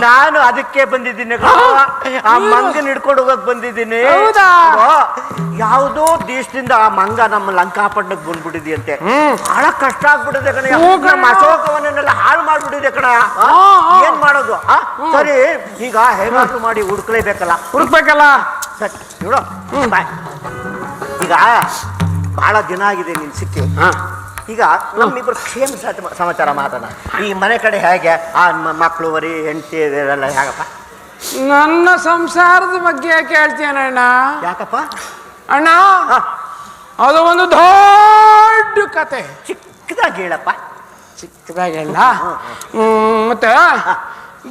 ನಾನು ಅದಕ್ಕೆ ಬಂದಿದ್ದೀನಿ, ಆ ಮಂಗನ್ ಹಿಡ್ಕೊಂಡು ಹೋಗಕ್ ಬಂದಿದ್ದೀನಿ. ಯಾವುದೋ ದೇಶದಿಂದ ಆ ಮಂಗ ನಮ್ಮ ಲಂಕಾಪಟ್ಟಣಕ್ಕೆ ಬಂದ್ಬಿಟ್ಟಿದ್ಯಂತೆ. ಬಹಳ ಕಷ್ಟ ಆಗ್ಬಿಟ್ಟಿದೆ ಕಣ, ನಮ್ಮ ಅಶೋಕವನ್ನೆಲ್ಲ ಹಾಳು ಮಾಡ್ಬಿಟ್ಟಿದೆ ಕಣ. ಏನ್ ಮಾಡೋದು? ಸರಿ, ಈಗ ಹೇಗಾದ್ರೂ ಮಾಡಿ ಹುಡುಕ್ಬೇಕಲ್ಲ. ಸರಿ ನೋಡು, ಈಗ ಬಹಳ ದಿನ ಆಗಿದೆ ನೀನ್ ಸಿಕ್ಕಿ. ಈಗ ನಮ್ಮಿಬ್ರು ಕ್ಷೇಮ ಸಮಾಚಾರ ಮಾತನ. ಈ ಮನೆ ಕಡೆ ಹೇಗೆ? ಆ ಮಕ್ಕಳು ವರಿ ಹೆಂಡತಿ ಎಲ್ಲ ಹೇಗಪ್ಪ? ನನ್ನ ಸಂಸಾರದ ಬಗ್ಗೆ ಕೇಳ್ತೀಯಣ್ಣ. ಯಾಕಪ್ಪ ಅಣ್ಣ? ಅದು ಒಂದು ದೊಡ್ಡ ಕತೆ. ಚಿಕ್ಕದಾಗಿ ಹೇಳಪ್ಪ. ಚಿಕ್ಕದಾಗಿ ಹೇಳ. ಮತ್ತೆ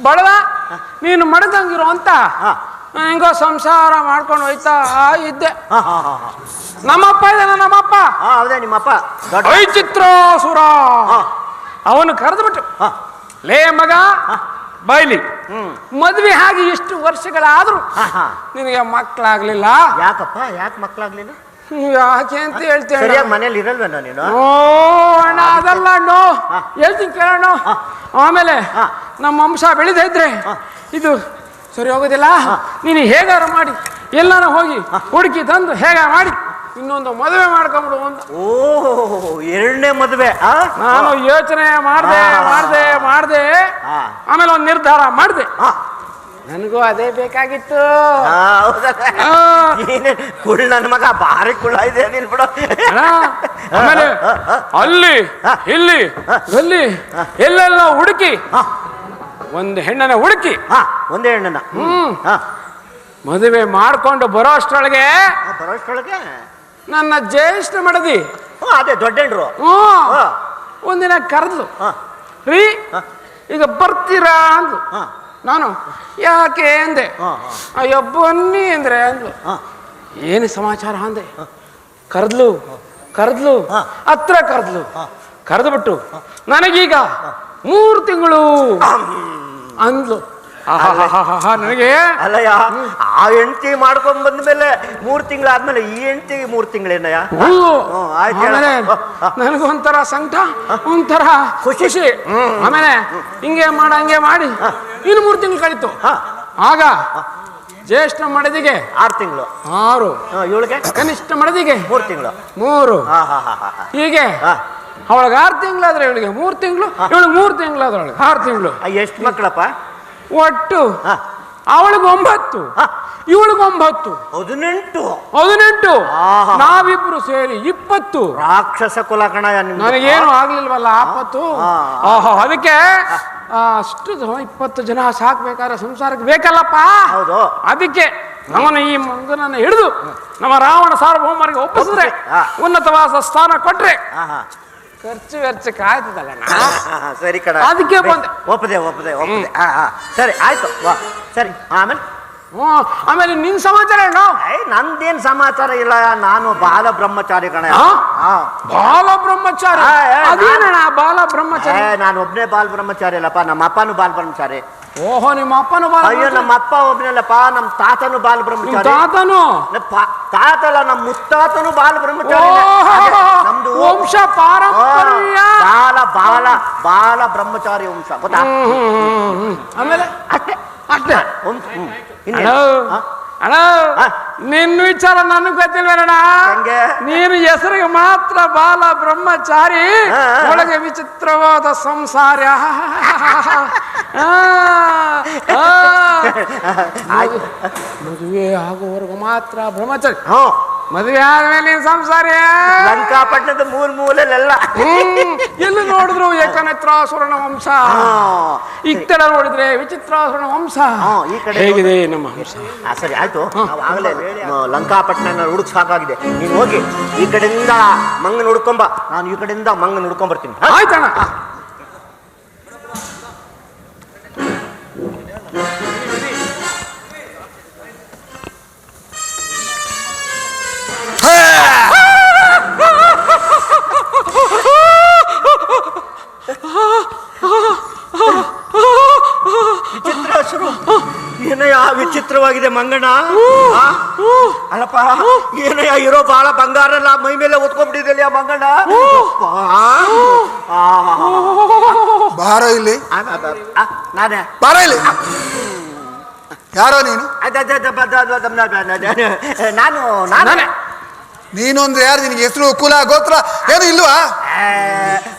ಬಡವ ನೀನು ಮಡದಂಗಿರೋ ಅಂತ ಹೆಂಗೋ ಸಂಸಾರ ಮಾಡ್ಕೊಂಡು ಹೋಯ್ತಾ ಇದ್ದೆ. ನಮ್ಮಪ್ಪ ಇದ್ದಾನ, ನಮ್ಮಪ್ಪ. ಹೌದಾ ನಿಮ್ಮಪ್ಪ? ವೈಚಿತ್ರಾಸುರ. ಅವನು ಕರೆದ್ಬಿಟ್ಟು, ಲೇ ಮಗ ಬೈಲಿ, ಮದ್ವೆ ಆಗಿ ಇಷ್ಟು ವರ್ಷಗಳಾದ್ರೂ ನಿನಗೆ ಮಕ್ಕಳಾಗ್ಲಿಲ್ಲ. ಯಾಕಪ್ಪ? ಯಾಕೆ ಮಕ್ಕಳಾಗ್ಲಿಲ್ಲ? ಯಾಕೆ ಅಂತ ಹೇಳ್ತೇನೆ. ಮನೇಲಿ ಇರಲ್ವೇನೋ ನೀನು? ಓ ಅಣ್ಣ, ಅದಲ್ಲ ಅಣ್ಣು, ಹೇಳ್ತೀನಿ ಕೇಳೋಣ. ಆಮೇಲೆ ನಮ್ಮ ವಂಶ ಬೆಳೆದೇ ಇದ್ರೆ ಇದು ಸರಿ ಹೋಗೋದಿಲ್ಲ. ನೀನು ಹೇಗಾರ ಮಾಡಿ ಎಲ್ಲಾರ ಹೋಗಿ ಹುಡುಕಿ ತಂದು ಹೇಗಾರ ಮಾಡಿ ಇನ್ನೊಂದು ಮದುವೆ ಮಾಡ್ಕೊಂಬಿಡು ಅಂತ. ಓ, ಎರಡನೇ ಮದುವೆ? ನಾನು ಯೋಚನೆ ಮಾಡ್ದೆ ಆಮೇಲೆ ಒಂದು ನಿರ್ಧಾರ ಮಾಡಿದೆ. ನನಗೂ ಅದೇ ಬೇಕಾಗಿತ್ತು. ಕುಳ್ಳ ನನ್ನ ಮಗ, ಭಾರಿ ಕುಳ್ಳ ಇದೆ ನೀನ್ ಬಿಡು. ಆಮೇಲೆ ಅಲ್ಲಿ ಇಲ್ಲಿ ಅಲ್ಲಿ ಎಲ್ಲೆಲ್ಲ ಹುಡುಕಿ ಒಂದು ಹೆಣ್ಣನ ಹುಡುಕಿ ಒಂದೇ ಹೆಣ್ಣನ ಮದುವೆ ಮಾಡ್ಕೊಂಡು ಬರೋಷ್ಟ್ರೊಳಗೆ ನನ್ನ ಜ್ಯೇಷ್ಠ ಮಡದಿ, ಅದೇ ದೊಡ್ಡ ಹೆಂಡ್ರು, ಒಂದಿನ ಕರೆದ್ಲು. ರೀ ಈಗ ಬರ್ತೀರಾ ಅಂದ್ಲು. ನಾನು ಯಾಕೆ ಅಂದೆ. ಅಯ್ಯೋ ಬನ್ನಿ ಅಂದ್ರೆ ಅಂದ್ಲು. ಏನು ಸಮಾಚಾರ ಅಂದೆ. ಕರೆದ್ಲು ಹತ್ರ ಕರೆದ್ಬಿಟ್ಟು ನನಗೀಗ 3 ತಿಂಗಳು ಅಂದ್ಲು. ನನಗೆ ಅಲ್ಲಯ್ಯ, ಆ ಹೆಂಡತಿ ಮಾಡ್ಕೊಂಡ್ ಬಂದ್ಮೇಲೆ 3 ತಿಂಗಳಾದ್ಮೇಲೆ ಈ ಹೆಂಡತಿಗೆ 3 ತಿಂಗಳೇನಯ್ಯ? ನನಗೊಂಥರ ಸಂಕಟ, ಒಂಥರ ಖುಷಿ. ಆಮೇಲೆ ಹಂಗೆ ಮಾಡಿ ಇನ್ನು 3 ತಿಂಗಳು ಕಳೀತು. ಆಗ ಜ್ಯೇಷ್ಠ ಮಡದಿಗೆ 6 ತಿಂಗಳು, 6. ಇವಳಿಗೆ ಕನಿಷ್ಠ ಮಡದಿಗೆ 3 ತಿಂಗಳು, 3. ಹೀಗೆ ಅವಳಿಗೆ 6 ತಿಂಗಳಾದ್ರೆ ಇವಳಿಗೆ 3 ತಿಂಗಳು, ಇವಳಿಗೆ 3 ತಿಂಗಳಾದ್ರೆ ಅವಳಿಗೆ 6 ತಿಂಗಳು. ಎಷ್ಟು ಮಕ್ಕಳಪ್ಪ ಒಟ್ಟು? ಅವಳಿಗೆ 9, ಇವಳಿಗೆ 9, 18. ನಾವಿಬ್ರು ಸೇರಿ 20. ರಾಕ್ಷಸ ಕುಲ ಕಣ. ನನಗೇನು ಆಗ್ಲಿಲ್ವಲ್ಲ ಆಪತ್ತು. ಅದಕ್ಕೆ ಅಷ್ಟು 20 ಜನ ಸಾಕ್ಬೇಕಾದ್ರೆ ಸಂಸಾರಕ್ಕೆ ಬೇಕಲ್ಲಪ್ಪ. ಅದಕ್ಕೆ ಅವನು ಈ ಮಂಗನನ್ನು ಹಿಡಿದು ನಮ್ಮ ರಾವಣ ಸಾರ್ವಭೌಮರಿಗೆ ಒಪ್ಪಿಸಿದ್ರೆ, ಉನ್ನತವಾದ ಸ್ಥಾನ ಕೊಟ್ರೆ ಖರ್ಚು ವೆಚ್ಚಕ್ಕೆ ಆಯ್ತದಲ್ಲ. ಸರಿ ಕಣ, ಅದಕ್ಕೆ ಬಂದೆ. ಒಪ್ಪದೆ. ಸರಿ ಆಯ್ತು. ಸರಿ, ಆಮೇಲೆ ನಿನ್ ಸಮಾಚಾರ ಏನು? ನಂದೇನ್ ಸಮಾಚಾರ ಇಲ್ಲ, ನಾನು ಬಾಲ ಬ್ರಹ್ಮಚಾರಿ ಕಣ. ಬಾಲ ಬ್ರಹ್ಮಚಾರಿ? ಅದೇನಣ್ಣ ಬಾಲ ಬ್ರಹ್ಮಚಾರಿ? ನಾನು ಒಬ್ನೇ ಬಾಲ ಬ್ರಹ್ಮಚಾರಿ ಅಲ್ಲಪ್ಪ, ನಮ್ಮ ಅಪ್ಪನು ಬಾಲ ಬ್ರಹ್ಮಚಾರಿ. ಓಹೋ, ನಿಮ್ಮ ಅಪ್ಪನು ಬಾಲ? ಅಯ್ಯೋ, ನಮ್ಮ ಅಪ್ಪ ಒಬ್ನಲ್ಲಪ್ಪ, ನಮ್ಮ ತಾತನು ಬಾಲ ಬ್ರಹ್ಮಚಾರಿ. ತಾತಲ್ಲ, ನಮ್ಮ ಮುತ್ತಾತನು ಬಾಲ ಬ್ರಹ್ಮಚಾರಿ. ನಮ್ದು ವಂಶ ಪಾರಂಪರ್ಯ ಬಾಲ ಬ್ರಹ್ಮಚಾರಿ ವಂಶ, ಗೊತ್ತಾ? ಆಮೇಲೆ ಅಷ್ಟೇ. ಅಣ್ಣ, ನಿನ್ನ ವಿಚಾರ ನನಗೆ ಗೊತ್ತಿಲ್ವೇನಣ್ಣ. ನೀನು ಹೆಸರಿಗೆ ಮಾತ್ರ ಬಾಲ ಬ್ರಹ್ಮಚಾರಿ, ಒಳಗೆ ವಿಚಿತ್ರವಾದ ಸಂಸಾರ. ಮದುವೆ ಆಗುವವರೆಗೂ ಮಾತ್ರ ಬ್ರಹ್ಮಚಾರಿ, ಮದುವೆ ಆದ್ಮೇಲೆ ನೀನ್ ಸಂಸಾರ. ಲಂಕಾಪಟ್ಟಣದ ಮೂಲೆಲ್ಲ ಎಲ್ಲಿ ನೋಡಿದ್ರು ಏಕನೇತ್ರಾಸುರನ ವಂಶ, ಈ ಕಡೆ ನೋಡಿದ್ರೆ ವಿಚಿತ್ರಾಸುರನ ವಂಶ. ಹೇಗಿದೆ ನಮ್ಮ ವಂಶ? ಸರಿ ಆಯ್ತು, ಆಗಲೇ ಲಂಕಾಪಟ್ಟಣ ಹುಡುಕ್ ಸಾಕಾಗಿದೆ. ನೀನು ಹೋಗಿ ಈ ಕಡೆಯಿಂದ ಮಂಗನ ಹುಡ್ಕೊಂಬ, ನಾನು ಈ ಕಡೆಯಿಂದ ಮಂಗನ ಹುಡ್ಕೊಂಬರ್ತೀನಿ. ಆಯ್ತಣ್ಣ. ವಿಚಿತ್ರಾಸುರ ಏನಯ್ಯ ವಿಚಿತ್ರವಾಗಿದೆ ಮಂಗಣ್ಣ. ಅಲ್ಲಪ್ಪ ಏನಯ್ಯ ಇರೋ ಬಾಳ ಬಂಗಾರ ಎಲ್ಲ ಮೈ ಮೇಲೆ ಒತ್ಕೊಂಡ್ಬಿಟ್ಟಿದ್ದಲ್ಲಿ ಆ ಮಂಗಣ್ಣ. ಬಾರೋ ಇಲ್ಲಿ, ನಾನೇ ಬಾರೋ ಇಲ್ಲಿ. ಯಾರೋ ನೀನು? ನಾನು ನಾನೇ. ನೀನು ಅಂದ್ರೆ ಯಾರು? ನಿನಗೆ ಹೆಸರು ಕುಲ ಗೋತ್ರ ಏನು ಇಲ್ವಾ?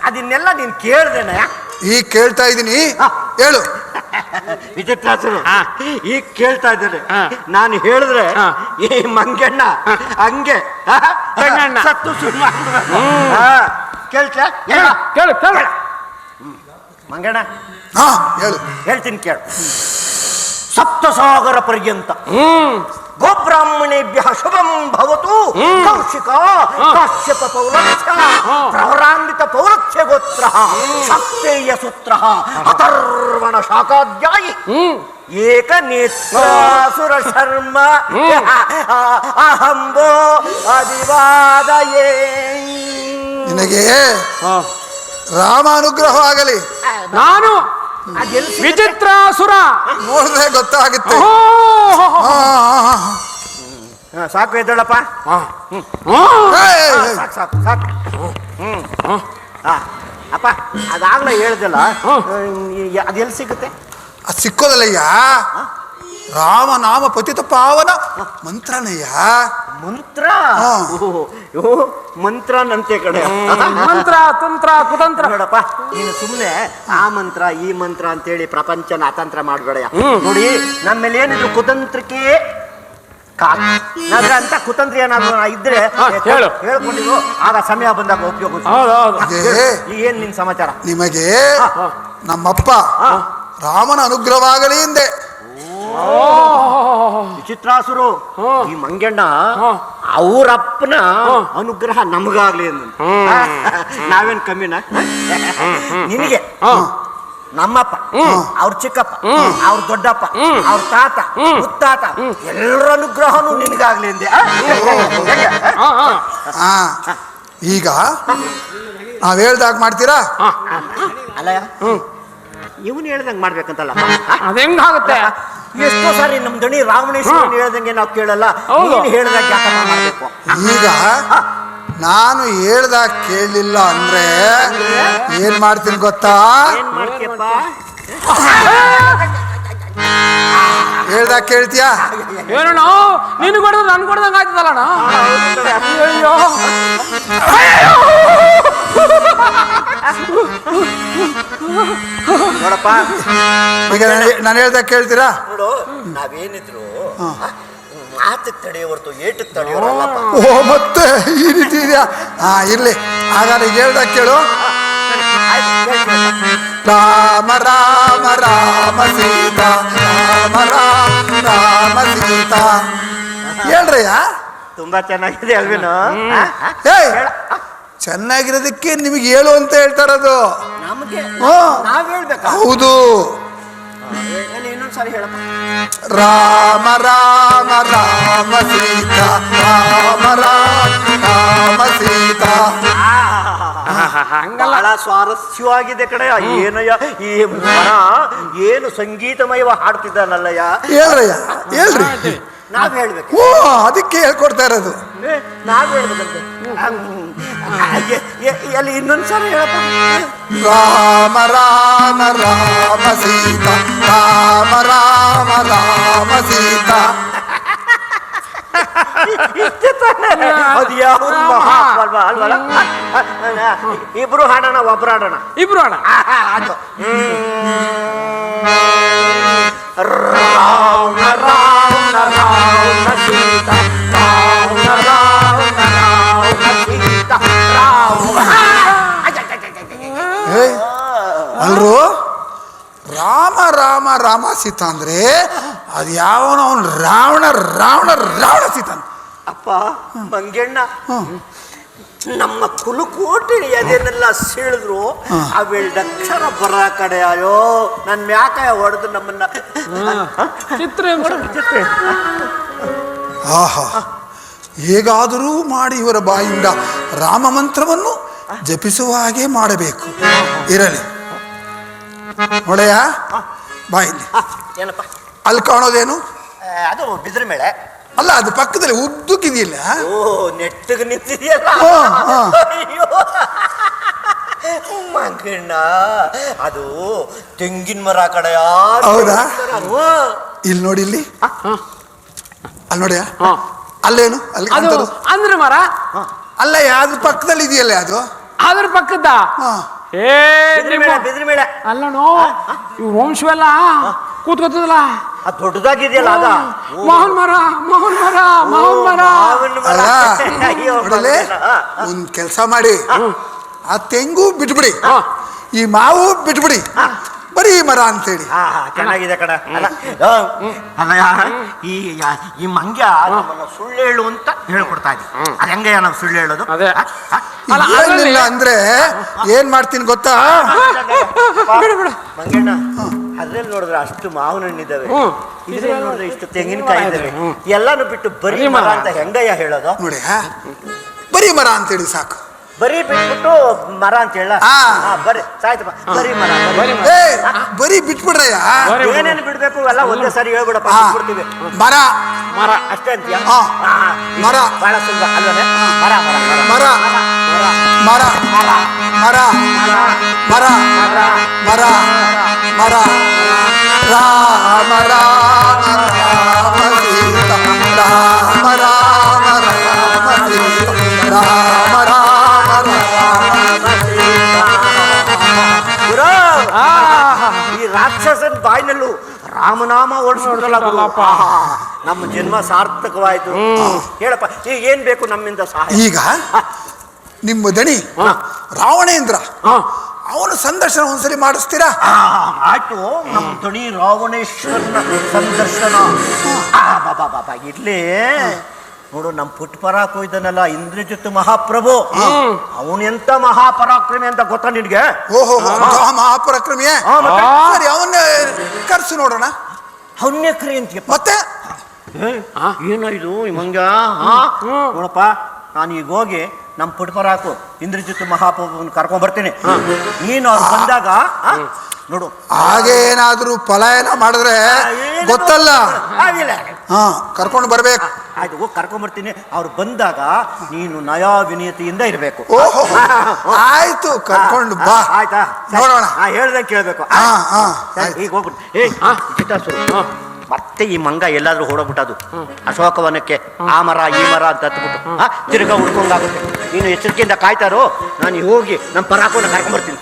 ಅದನ್ನೆಲ್ಲ ನೀನ್ ಕೇಳ್ದೇನೆ. ಈಗ ಕೇಳ್ತಾ ಇದ್ದೀನಿ, ಹೇಳು. ವಿಚಿತ್ರಾಸುರು ಈಗ ಕೇಳ್ತಾ ಇದ್ದೇನೆ. ನಾನು ಹೇಳಿದ್ರೆ ಈ ಮಂಗಣ್ಣ ಹಂಗೆ ಸತ್ತು ಸುಮ್ಮ ಕೇಳ್ತಾ ಕೇಳು ಕೇಳು. ಮಂಗಣ್ಣ ಹಾ ಹೇಳು. ಹೇಳ್ತೀನಿ ಕೇಳು. ಸಪ್ತಸಾಗರ ಪರ್ಯಂತ ಗೋಬ್ರಾಹ್ಮಣೇಭ್ಯ ಶುಭಂ ಭವತು. ಕೌಶಿಕ ಕಾಶ್ಯಪ ಪೌಲಸ್ಯ ಪ್ರವರಾನ್ವಿತ ಪೌಲಸ್ಯ ಗೋತ್ರ ಶಕ್ತೇಯ ಸೂತ್ರ ಅಥರ್ವಣ ಶಾಖಾಧ್ಯಾಯಿ ಏಕನೇತ್ರಾಸುರ ಶರ್ಮ ಅಹಂಬೋ ಅಧಿವಾದಯೇ. ನಿನಗೆ ರಾಮ ಅನುಗ್ರಹ ಆಗಲಿ. ನಾನು ವಿಚಿತ್ರಾಸುರ ನೋಡಿದ್ರೆ ಗೊತ್ತಾಗುತ್ತೆ. ಸಾಕು ಎದ್ದಳಪ್ಪ. ಸಾಕು ಸಾಕು ಸಾಕು. ಅಪ್ಪ ಅದಾಗ್ಲೇ ಹೇಳ್ದಲ್ಲ, ಅದೆಲ್ಲಿ ಸಿಗುತ್ತೆ? ಅದು ಸಿಕ್ಕೋದಲ್ಲಯ್ಯ, ರಾಮನಾಮ ಪತಿತ ಪಾವನ ಮಂತ್ರನಯ್ಯ. ಮಂತ್ರ? ಮಂತ್ರನಂತೆ ಕಡೆ. ಮಂತ್ರ ತಂತ್ರ ಕುತಂತ್ರ. ನೋಡಪ್ಪ ನೀನು ಸುಮ್ಮನೆ ಆ ಮಂತ್ರ ಈ ಮಂತ್ರ ಅಂತೇಳಿ ಪ್ರಪಂಚನ ಅತಂತ್ರ ಮಾಡ್ಬೇಡಯ್ಯ. ನೋಡಿ ನಮ್ಮೇಲೆ ಏನಿದ್ರು ಕುತಂತ್ರಕ್ಕೆ ಅಂತ ಕುತಂತ್ರ ಏನಾದ್ರು ಇದ್ರೆ ಹೇಳ್ಕೊಂಡಿರು, ಆಗ ಸಮಯ ಬಂದಾಗ ಉಪಯೋಗ. ಏನ್ ನಿನ್ ಸಮಾಚಾರ? ನಿಮಗೆ ನಮ್ಮಪ್ಪ ರಾಮನ ಅನುಗ್ರಹವಾಗಲಿ ಎಂದೆ. ವಿಚಿತ್ರಾಸುರು ಈ ಮಂಗಣ್ಣ ಅವರಪ್ಪನ ಅನುಗ್ರಹ ನಮಗಾಗ್ಲಿ ಅಂದ. ನಾವೇನ್ ಕಮ್ಮಿನ? ನಿನಗೆ ನಮ್ಮಪ್ಪ, ಅವ್ರ ಚಿಕ್ಕಪ್ಪ, ಅವ್ರ ದೊಡ್ಡಪ್ಪ, ಅವ್ರ ತಾತ ಮುತ್ತಾತ ಎಲ್ಲರ ಅನುಗ್ರಹನೂ ನಿನಗಾಗ್ಲಿ ಅಂದೆ. ಈಗ ನಾವ್ ಹೇಳ್ದಾಗ ಮಾಡ್ತೀರಾ? ಅಲ್ಲ ಇವನ್ ಹೇಳ್ದಂಗ್ ಮಾಡ್ಬೇಕಂತಲ್ಲ. ಅದ ಹೆಂಗಾಗುತ್ತೆ? ಎಷ್ಟೋ ಸಾರಿ ನಮ್ ದಣಿ ರಾವಣೇಶ್ವರನ್ ಹೇಳ್ದಂಗೆ ನಾವು ಕೇಳಲ್ಲ, ನೀನ್ ಹೇಳ್ದಾಗ ಯಾಕಪ್ಪ ಮಾಡ್ಬೇಕು? ಈಗ ನಾನು ಹೇಳ್ದಾಗ ಕೇಳಲಿಲ್ಲ ಅಂದ್ರೆ ಏನ್ ಮಾಡ್ತೀನಿ ಗೊತ್ತಾ? ಏನ್ ಮಾಡ್ತೀಯಪ್ಪ? ಹೇಳ್ದಾಗ ಕೇಳ್ತೀಯಾ? ಏನಣ್ಣ ನೀನು ಕೊಡೋದು ನನ್ ಕೊಡ್ದಂಗ ಆಯ್ತದಲ್ಲಣ್ಣ. ಅಯ್ಯೋ ನೋಡಪ್ಪ, ಈಗ ನಾನು ಹೇಳ್ದಾಗ ಕೇಳ್ತೀರಾ? ನೋಡು ನಾವೇನಿದ್ರು ಮಾತಕ್ಕೆ ತಡೆಯೋ ಹೊರತು ಏಟಕ್ಕೆ ತಡೆಯೋರಲ್ಲಪ್ಪ. ಓ ಮತ್ತೆ ಈ ರೀತಿ ಇದೆಯಾ? ಇರ್ಲಿ, ಹಾಗಾದ್ರೆ ಹೇಳ್ದಾಗ ಕೇಳು. ರಾಮ ರಾಮ ರಾಮ ಸೀತಾ, ರಾಮ ರಾಮ ರಾಮ ಸೀತಾ. ಹೇಳ್ರಯ್ಯ. ತುಂಬಾ ಚೆನ್ನಾಗಿದೆ ಅಲ್ವೇನು? ಚೆನ್ನಾಗಿರೋದಕ್ಕೆ ನಿಮಗೆ ಹೇಳು ಅಂತ ಹೇಳ್ತಾರದು. ನಮಗೆ ನಾವ್ ಹೇಳ್ಬೇಕಾ? ಹೌದು. ಇನ್ನೊಂದ್ಸಾರಿ ಹೇಳಪ್ಪ. ರಾಮ ರಾಮ ರಾಮ ಸೀತಾ, ರಾಮ ರಾಮ ರಾಮ ಸೀತಾ. ಬಹಳ ಸ್ವಾರಸ್ಯವಾಗಿದೆ ಕಡೆ. ಏನಯ್ಯ ಈ ಮರ ಏನು ಸಂಗೀತಮಯವ ಹಾಡ್ತಿದ್ದಾನಲ್ಲಯ್ಯ. ಹೇಳ್ರಯ್ಯ ಹೇಳ್ರಿ. ನಾವ್ ಹೇಳ್ಬೇಕು. ಓ ಅದಕ್ಕೆ ಹೇಳ್ಕೊಡ್ತಾ ಇರೋದು. ನಾವ್ ಹೇಳ್ಬೇಕಂತೆ. ಅಲ್ಲಿ ಇನ್ನೊಂದ್ಸಾರಿ ಹೇಳಪ್ಪ. ರಾಮ ರಾಮ ರಾಮ ಸೀತಾ, ರಾಮ ರಾಮ ರಾಮ ಸೀತಾ. ಅದು ಯಾವ ಅಲ್ವಾ ಅಲ್ವಲ್ಲ? ಇಬ್ರು ಹಾಡೋಣ, ಒಬ್ರು ಹಾಡೋಣ. ಇಬ್ರು ಹಾಡ. ಅದು ರಾಮ ರಾಮ ರಾಮ ಸೀತಾ, ರಾಮ ರಾಮ ರಾಮ ಸೀತಾ, ರಾಮ. ಅಲ್ರು ರಾಮ ರಾಮ ರಾಮ ಸೀತಾ ಅಂದ್ರೆ ಅದು ಯಾವನ ಅವನು ರಾವಣ ರಾವಣ ರಾವಣ ಸೀತಾ. ಅಪ್ಪ ಮಂಗಣ್ಣ, ನಮ್ಮ ಕುಲಕೋಟೆ ಅದನ್ನೆಲ್ಲ ಸೀಳಿದ್ರು ಅವೆರಡಕ್ಷರ ಬರ ಕಡೆ. ಅಯ್ಯೋ ನನ್ ಮ್ಯಾಕ ಹೊಡೆದು ನಮ್ಮನ್ನ ಚಿತ್ರ ಆಹಾ, ಹೇಗಾದರೂ ಮಾಡಿ ಇವರ ಬಾಯಿಂದ ರಾಮ ಮಂತ್ರವನ್ನು ಜಪಿಸುವ ಹಾಗೆ ಮಾಡಬೇಕು. ಇರಲಿ ನೋಡೆಯ ಬಾಯಲ್ಲಿ. ಏನಪ್ಪ? ಅಲ್ಲಿ ಕಾಣೋದೇನು? ಅದು ಬಿದಿರು ಮೇಳೆ. ಅಲ್ಲ, ಅದು ಪಕ್ಕದಲ್ಲಿ ಉದ್ದಕ್ಕಿದೆಯಲ್ಲ. ಓ, ನೆಟ್ಟಗೆ ನಿಂತಿದೆಯಲ್ಲ. ಅಯ್ಯೋ ಮಂಗಣ್ಣ, ಅದು ತೆಂಗಿನ ಮರ ಕಡೆಯ. ಹೌದಾ? ಇಲ್ಲಿ ನೋಡಿ, ಇಲ್ಲಿ ಅಲ್ಲಿ ನೋಡಿ, ಅಲ್ಲೇನು? ಅಲ್ಲಿ ಅದು ಅಂದ್ರೆ ಮರ ಅಲ್ಲ, ಯಾವ್ದು ಪಕ್ಕದಲ್ಲಿ ಇದೆಯಲ್ಲ ಅದು? ಅದ್ರ ಪಕ್ಕದ ಬಿದಿರು ಮೇಳೆ ಅಲ್ಲನೋ, ಇವ್ ವಂಶವೆಲ್ಲ ಕೂತ್ಕೊತದಲ್ಲ. ಅದು ದೊಡ್ಡದಾಗಿದೆಯಲ್ಲ ಅದ. ಮಾವನ್ ಮರ, ಮಾವನ್ ಮರ, ಮಾವನ್ ಮರ. ಅಲ್ಲ, ನೋಡಲೆ, ಒಂದ್ ಕೆಲಸ ಮಾಡಿ, ಆ ತೆಂಗು ಬಿಟ್ಬಿಡಿ, ಈ ಮಾವು ಬಿಟ್ಬಿಡಿ, ಬರೀ ಮರ ಅಂತೇಳಿ. ಚೆನ್ನಾಗಿದೆ ಕಣ. ಅಲ್ಲ ಈ ಮಂಗ್ಯ ನಮ್ಮನ್ನ ಸುಳ್ಳು ಹೇಳು ಅಂತ ಹೇಳ್ಕೊಡ್ತಾ ಇದ್ವಿ. ಅದ್ ಹೆಂಗಯ್ಯ ನಾವು ಸುಳ್ಳು ಹೇಳೋದು? ಏನಿಲ್ಲ ಅಂದ್ರೆ ಏನ್ ಮಾಡ್ತೀನಿ ಗೊತ್ತಾ ಮಂಗಣ್ಣ? ಅದ್ರಲ್ಲಿ ನೋಡಿದ್ರೆ ಅಷ್ಟು ಮಾವಿನ ಹಣ್ಣಿದ್ದಾವೆ, ಇದ್ರಲ್ಲಿ ನೋಡಿದ್ರೆ ಇಷ್ಟು ತೆಂಗಿನಕಾಯಿ ಇದ್ದಾವೆ. ಎಲ್ಲಾನು ಬಿಟ್ಟು ಬರೀ ಮರ ಅಂತ ಹೆಂಗಯ್ಯ ಹೇಳೋದು? ನೋಡಿ, ಬರೀ ಮರ ಅಂತೇಳಿ ಸಾಕು. ಬರೀ ಬಿಟ್ಬಿಟ್ಟು ಮರ ಅಂತ ಹೇಳ. ಬರೀ ಸಾಯ್ತಪ್ಪ, ಬರೀ ಮರ. ಬರೀ ಬಿಟ್ಬಿಡ್ರಯ್ಯ. ಏನೇನು ಬಿಡ್ಬೇಕು ಎಲ್ಲ ಒಂದೇ ಸಾರಿ ಹೇಳ್ಬಿಡಪ್ಪ, ಬಿಡ್ತೀವಿ. ಮರ ಮರ ಅಷ್ಟೇ ಅಂತೀಯ? ಮರ ಬಹಳ ಸುಲಭ ಅಲ್ವೇ? ಮರ ಮರ ಮರ ಮರ ಮರ ಮರ ಮರ ಮರ ರಾಮ ರಾಮ ರಾಮ ಸೀತಾ, ರಾಮ ರಾಮ ರಾಮ ಸೀತಾ, ರಾಮ ರಾಮ ರಾಮ ಸೀತಾ. ಈ ರಾಕ್ಷಸನ್ ಬಾಯಿನಲ್ಲೂ ರಾಮನಾಮ ಓಡಿಸ್ಬಿಡಲ್ಲಪ್ಪ. ನಮ್ಮ ಜನ್ಮ ಸಾರ್ಥಕವಾಯ್ತು. ಹೇಳಪ್ಪ, ಈಗ ಏನ್ ಬೇಕು ನಮ್ಮಿಂದ ಸಹಾಯ? ಈಗ ನಿಮ್ಮ ದಣಿ ರಾವಣೇಂದ್ರ, ಅವನ ಸಂದರ್ಶನ ಒಂದ್ಸರಿ ಮಾಡಿಸ್ತೀರಾ? ಆಯ್ತು, ನಮ್ಮ ದಣಿ ರಾವಣೇಶ್ವರನ ಸಂದರ್ಶನ. ಬಾಬಾ ಇರ್ಲಿ ನೋಡು, ನಮ್ಮ ಪುಟ್ಪರಾಕು ಇದ್ದಾನಲ್ಲ, ಇಂದ್ರಜಿತ್ ಮಹಾಪ್ರಭು, ಅವನು ಎಂತ ಮಹಾಪರಾಕ್ರಮಿ ಅಂತ ಗೊತ್ತಾ ನಿನ್ಗೆ? ಓಹೋ, ಮಹಾಪರಾಕ್ರಮಿಯೇ? ಸರಿ, ಅವನ್ನ ಕರ್ಸು ನೋಡೋಣ. ಹೌನ್ಯಕ್ರಿ ಅಂತ ಮತ್ತೆ ಏನೋ ಇದು ಮಂಗ? ನೋಡಪ್ಪ, ನಾನು ಈಗ ಹೋಗಿ ನಮ್ಮ ಪುಟ್ಪರಾಕು ಇಂದ್ರಜಿತ್ ಮಹಾಪ್ರಭುನ ಕರ್ಕೊಂಡ್ ಬರ್ತೀನಿ. ನೀನು ಅವ್ರು ಬಂದಾಗ ನೋಡು, ಹಾಗೆ ಏನಾದ್ರೂ ಪಲಾಯನ ಮಾಡಿದ್ರೆ ಗೊತ್ತಲ್ಲ. ಕರ್ಕೊಂಡು ಬರ್ಬೇಕು. ಆಯ್ತು, ಹೋಗಿ ಕರ್ಕೊಂಡ್ ಬರ್ತೀನಿ. ಅವ್ರು ಬಂದಾಗ ನೀನು ನಯಾ ವಿನಯತೆಯಿಂದ ಇರ್ಬೇಕು. ಓಹೋ, ಆಯ್ತು, ಕರ್ಕೊಂಡು ಬಾ. ಆಯ್ತಾ? ನೋಡೋಣ. ಹೇಳ್ದಂಗೆ ಕೇಳ್ಬೇಕು. ಈಗ ಹೋಗ್ಬಿಟ್ಟು ಚಿತ್ತಾಸುರು ಮತ್ತೆ ಈ ಮಂಗ ಎಲ್ಲಾದ್ರೂ ಹೊಡೋಗ್ಬಿಟ್ಟದು ಅಶೋಕವನಕ್ಕೆ. ಆ ಮರ ಈ ಮರ ಅಂತ ಹತ್ಬಿಟ್ಟು ತಿರ್ಗಾ ಹುಡ್ಕೊಂಡಾಗುತ್ತೆ. ನೀನು ಎಚ್ಚರಿಕೆಯಿಂದ ಕಾಯ್ತಾರೋ, ನಾನು ಹೋಗಿ ನಮ್ಮ ಪರಾಕೋನ ಕರ್ಕೊಂಡ್ಬರ್ತೀನಿ.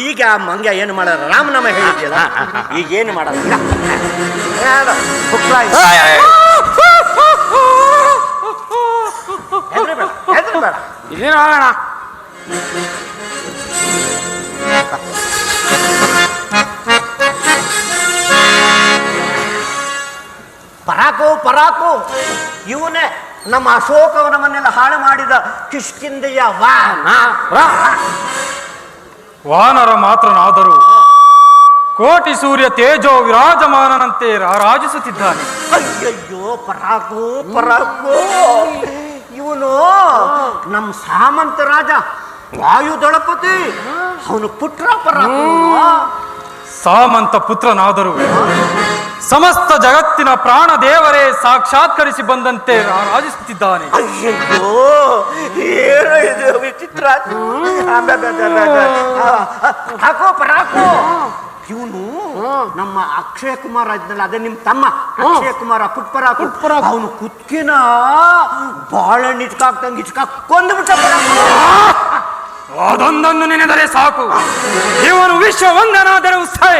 ಈಗ ಮಂಗ ಏನು ಮಾಡಲ್ಲ, ರಾಮನಾಮ ಹೇಳಿದ್ಯಲ್ಲ, ಈಗ ಏನು ಮಾಡಲ್ಲ. ಪರಾಕು ಪರಾಕು ಇವನೇ ನಮ್ಮ ಅಶೋಕವನವನ್ನೆಲ್ಲ ಹಾಳು ಮಾಡಿದ ಕಿಷ್ಕಿಂದೆಯ ವಾನರ ಮಾತ್ರನಾದರೂ ಕೋಟಿ ಸೂರ್ಯ ತೇಜೋ ವಿರಾಜಮಾನನಂತೆ ರಾರಾಜಿಸುತ್ತಿದ್ದಾನೆ. ಅಯ್ಯಯ್ಯೋ, ಪರಾಕು ಪರಾಕು ಇವನು ನಮ್ಮ ಸಾಮಂತ ರಾಜ ವಾಯುದಳಪತಿ, ಅವನು ಪುತ್ರ ಪರಾಕು. ಸಾಮಂತ ಪುತ್ರನಾದರೂ ಸಮಸ್ತ ಜಗತ್ತಿನ ಪ್ರಾಣ ದೇವರೇ ಸಾಕ್ಷಾತ್ಕರಿಸಿ ಬಂದಂತೆ ರಾರಾಜಿಸುತ್ತಿದ್ದಾನೆ. ಅಯ್ಯಯ್ಯೋ, ಏನು ಇದು ವಿಚಿತ್ರ. ಹಾಕೋ ಪರಾಕು, ಇವನು ನಮ್ಮ ಅಕ್ಷಯ ಕುಮಾರ್ ಇದ್ನಲ್ಲ, ಅದೇ ನಿಮ್ ತಮ್ಮ ಅಕ್ಷಯ ಕುಮಾರ ಪುಟ್ಪರಾಕು, ಅವನು ಕುತ್ಕಿನ ಬಾಳೆಹಣ್ಣು ಇಚ್ಕಾಕ್ತಂಗೆ ಇಚ್ಕಾಕ್ ಕೊಂದ್ಬಿಟ್ಟ. ಅದೊಂದನ್ನು ನೆನೆದರೆ ಸಾಕು, ಇವನು ವಿಶ್ವವಂದನಾದರೆ ಉತ್ಸಾಹ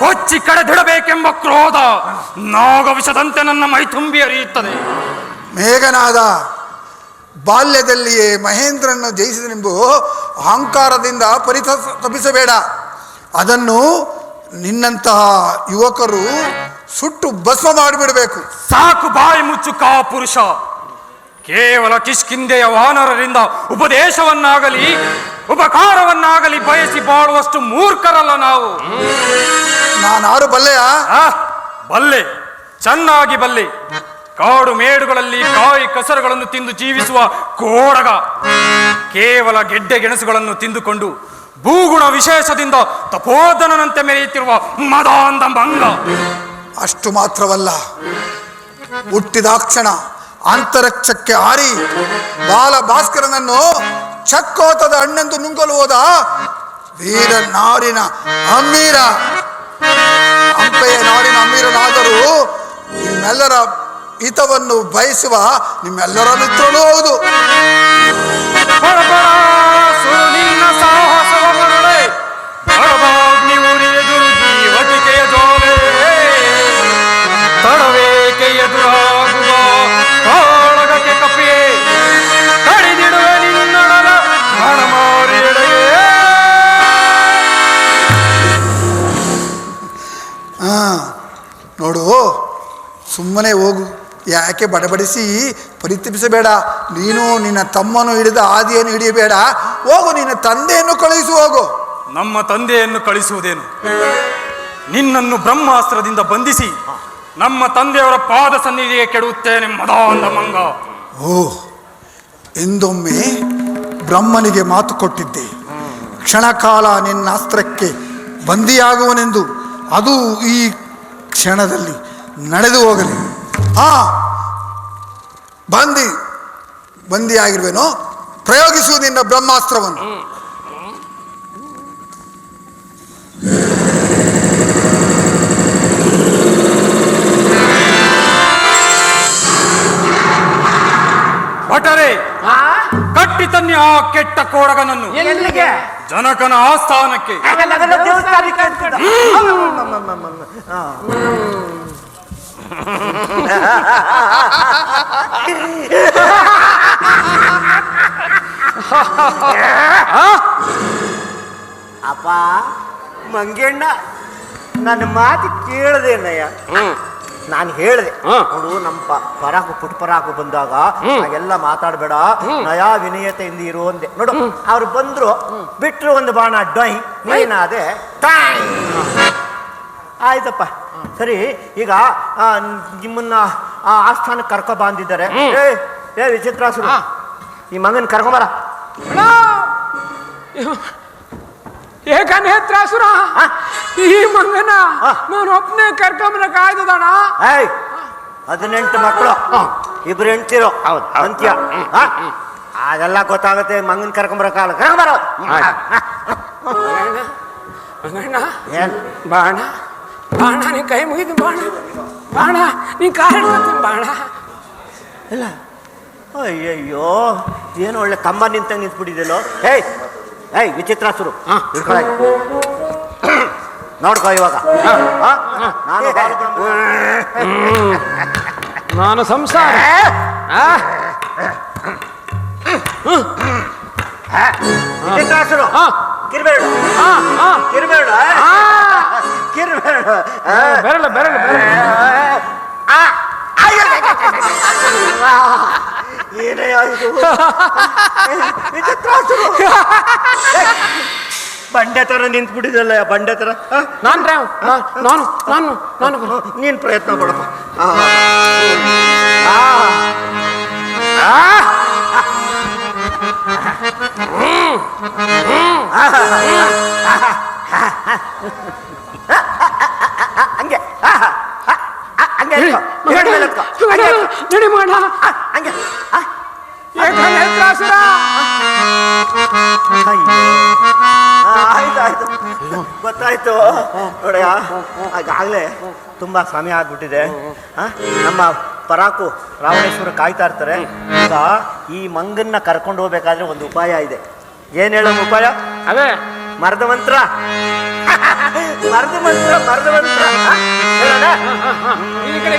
ಕೊಚ್ಚಿ ಕಡೆದಿಡಬೇಕೆಂಬ ಕ್ರೋಧ ನಾಗವಿಷದಂತೆ ನನ್ನ ಮೈ ತುಂಬಿ ಹರಿಯುತ್ತದೆ. ಮೇಘನಾದ, ಬಾಲ್ಯದಲ್ಲಿಯೇ ಮಹೇಂದ್ರನ್ನು ಜಯಿಸಿದನೆಂಬ ಅಹಂಕಾರದಿಂದ ತಪ್ಪಿಸಬೇಡ. ಅದನ್ನು ನಿನ್ನಂತಹ ಯುವಕರು ಸುಟ್ಟು ಭಸ್ಮ ಮಾಡಿಬಿಡಬೇಕು. ಸಾಕು, ಬಾಯಿ ಮುಚ್ಚು ಕಾ ಪುರುಷ. ಕೇವಲ ಕಿಷ್ಕಿಂದೆಯ ವಾನರರಿಂದ ಉಪದೇಶವನ್ನಾಗಲಿ ಉಪಕಾರವನ್ನಾಗಲಿ ಬಯಸಿ ಬಾಳುವಷ್ಟು ಮೂರ್ಖರಲ್ಲ ನಾವು. ನಾನಾರು ಬಲ್ಲೆಯ? ಬಲ್ಲೆ, ಚೆನ್ನಾಗಿ ಬಲ್ಲೆ. ಕಾಡು ಮೇಡುಗಳಲ್ಲಿ ಕಾಯಿ ಕಸರುಗಳನ್ನು ತಿಂದು ಜೀವಿಸುವ ಕೋಡಗ ಕೇವಲ ಗೆಡ್ಡೆ ಗೆಣಸುಗಳನ್ನು ತಿಂದುಕೊಂಡು ಭೂಗುಣ ವಿಶೇಷದಿಂದ ತಪೋಧನನಂತೆ ಮೆರೆಯುತ್ತಿರುವ ಮದಾಂಧ ಮಂಗ. ಅಷ್ಟು ಮಾತ್ರವಲ್ಲ, ಹುಟ್ಟಿದಾಕ್ಷಣ ಅಂತರಿಕ್ಷಕ್ಕೆ ಹಾರಿ ಬಾಲ ಭಾಸ್ಕರನನ್ನು ಚಕ್ಕೋತದ ಹಣ್ಣೆಂದು ನುಂಗಲು ಹೋದ ವೀರ ನಾಡಿನ ಅಮ್ಮೀರ, ಹಂಪೆಯ ನಾಡಿನ ಅಮ್ಮೀರನಾದರೂ ನಿಮ್ಮೆಲ್ಲರ ಹಿತವನ್ನು ಬಯಸುವ ನಿಮ್ಮೆಲ್ಲರ ಮಿತ್ರನೂ ಹೌದು. ನಿನ್ನ ಸಾಹಸವ ಮರಳೆ ಬಡಬಾಗ್ನಿ ಉರಿಯೆದುರು ಜೀವಟಿಕೆಯ ಜೋಲೆ ತಡವೇಕೆ ಎದುರಾಗುವ ಕಾಳಗಕ್ಕೆ ಕಪಿಯೇ ಕಡಿದಿಡುವೆ ನಿನ್ನೊಡಲ ಹಣಮಾರಿಯಡೆಯೇ. ನೋಡು, ಸುಮ್ಮನೆ ಹೋಗು, ಯಾಕೆ ಬಡಬಡಿಸಿ ಪರಿತಪಿಸಬೇಡ. ನೀನು ನಿನ್ನ ತಮ್ಮನು ಹಿಡಿದ ಆದಿಯನ್ನು ಹಿಡಿಯಬೇಡ. ಹೋಗು, ನಿನ್ನ ತಂದೆಯನ್ನು ಕಳುಹಿಸು, ಹೋಗು. ನಮ್ಮ ತಂದೆಯನ್ನು ಕಳಿಸುವುದೇನು? ನಿನ್ನನ್ನು ಬ್ರಹ್ಮಾಸ್ತ್ರದಿಂದ ಬಂಧಿಸಿ ನಮ್ಮ ತಂದೆಯವರ ಪಾದ ಸನ್ನಿಧಿಗೆ ಕೆಡುತ್ತೇನೆ ಮದಾಂಧ ಮಂಗ. ಓ, ಎಂದೊಮ್ಮೆ ಬ್ರಹ್ಮನಿಗೆ ಮಾತು ಕೊಟ್ಟಿದ್ದೆ, ಕ್ಷಣಕಾಲ ನಿನ್ನ ಅಸ್ತ್ರಕ್ಕೆ ಬಂದಿಯಾಗುವನೆಂದು. ಅದು ಈ ಕ್ಷಣದಲ್ಲಿ ನಡೆದು ಹೋಗಲಿ. ಬಂದಿಯಾಗಿರುವೆನೋ, ಪ್ರಯೋಗಿಸು ನಿನ್ನ ಬ್ರಹ್ಮಾಸ್ತ್ರವನ್ನು. ಭಟರೇ, ಕಟ್ಟಿ ತನ್ನಿ ಆ ಕೆಟ್ಟ ಕೋಡಗನನ್ನು ಎಲ್ಲಿಗೆ? ಜನಕನ ಆಸ್ಥಾನಕ್ಕೆ. ದೇವಸ್ಥಾನಕ್ಕೆ ಅಂತಿದ್ದ. ಅಪ್ಪ ಮಂಗಣ್ಣ, ನನ್ನ ಮಾತು ಕೇಳದೇನಯ್ಯ. ನಾನು ಹೇಳಿದೆ, ನೋಡು ನಮ್ಮ ಪರಾಕು ಪುಟ್ ಪರಾಕು ಬಂದಾಗ ಎಲ್ಲ ಮಾತಾಡಬೇಡ, ನಯಾ ವಿನಯತೆಯಿಂದ ಇರು ಅಂದೆ. ನೋಡು, ಅವ್ರು ಬಂದ್ರು, ಬಿಟ್ರು ಒಂದು ಬಾಣ ಡೊಯ್, ನೀನಾದೆ ಟಾಯ್. ಆಯ್ತಪ್ಪ, ಸರಿ. ಈಗ ನಿಮ್ಮನ್ನ ಆ ಆಸ್ಥಾನಕ್ಕೆ ಕರ್ಕೊ ಬಂದಿದ್ದಾರೆ. ಏ ವಿಚಿತ್ರಾಸುರ, ಈ ಮಗನ್ ಕರ್ಕೊಂಬರ. ಏಕನೇತ್ರಾಸುರ, ಈ ಮಂಗನ ನಾನು ಒಬ್ಬನೇ ಕರ್ಕೊಂಬರಕ್ ಆಯ್ತದಣ. 18 ಮಕ್ಕಳು, 2 ಹೆಂಡ್ತಿರು ಅಂತ್ಯ. ಅದೆಲ್ಲ ಗೊತ್ತಾಗುತ್ತೆ. ಮಂಗನ್ ಕರ್ಕೊಂಬರಕ್ಕಾಗಲ್ಲ, ಕರ್ಕೊಂಬರ. ಮಂಗಣ್ಣ, ಏನ್ ಬಾಣ ಬಾಣ, ನೀ ಕೈ ಮುಗಿದು ಬಾಣ ಬಾಣ, ನೀ ಕಾರಣ ಬಾಣ. ಇಲ್ಲ, ಅಯ್ಯಯ್ಯೋ, ಏನು ಒಳ್ಳೆ ಕಂಬ ನಿಂತಂಗೆ ನಿಂತ್ಬಿಟ್ಟಿದೆಯಲ್ಲೋ. ಏಯ್ ವಿಚಿತ್ರಾಸುರು, ನೋಡ್ಕೋ ಇವಾಗ. ನಾನು ಸಂಸಾರ ವಿಚಿತ್ರಾಸುರು, ಕಿರ್ಬೇಡ ಕಿರ್ಬೇಡ ಕಿರ್ಬೇಡ, ಬೆರಳು ಬೆರಳು ಬೆರಳು. ಏನೇ ಆಯ್ತು ವಿಚಿತ್ರಾಸುರು, ಬಂಡೆ ತರ ನಿಂತ್ಬಿಟ್ಟಿದಲ್ಲ, ಬಂಡೆ ತರ. ನಾನು ನೀನ್ ಪ್ರಯತ್ನ ಪಡಪ್ಪ. ಹಂಗೆ ಹಂಗೆ ನಡಿ ಮಾಡ ಹಂಗೆ. ಏಕನೇತ್ರಾಸುರ, ಆಯ್ತು ಗೊತ್ತಾಯ್ತು ನೋಡಯ್ಯ. ಆಗಾಗಲೇ ತುಂಬಾ ಸಮಯ ಆಗ್ಬಿಟ್ಟಿದೆ. ನಮ್ಮ ಪರಾಕು ರಾವಣೇಶ್ವರ ಕಾಯ್ತಾ ಇರ್ತಾರೆ. ಈಗ ಈ ಮಂಗನ್ನ ಕರ್ಕೊಂಡು ಹೋಗ್ಬೇಕಾದ್ರೆ ಒಂದು ಉಪಾಯ ಇದೆ. ಏನ್ ಹೇಳೋ ಉಪಾಯ? ಅದೇ ಮರದ ಮಂತ್ರ. ಮರದ ಮಂತ್ರ ಹೇಳೋಣ. ಈ ಕಡೆ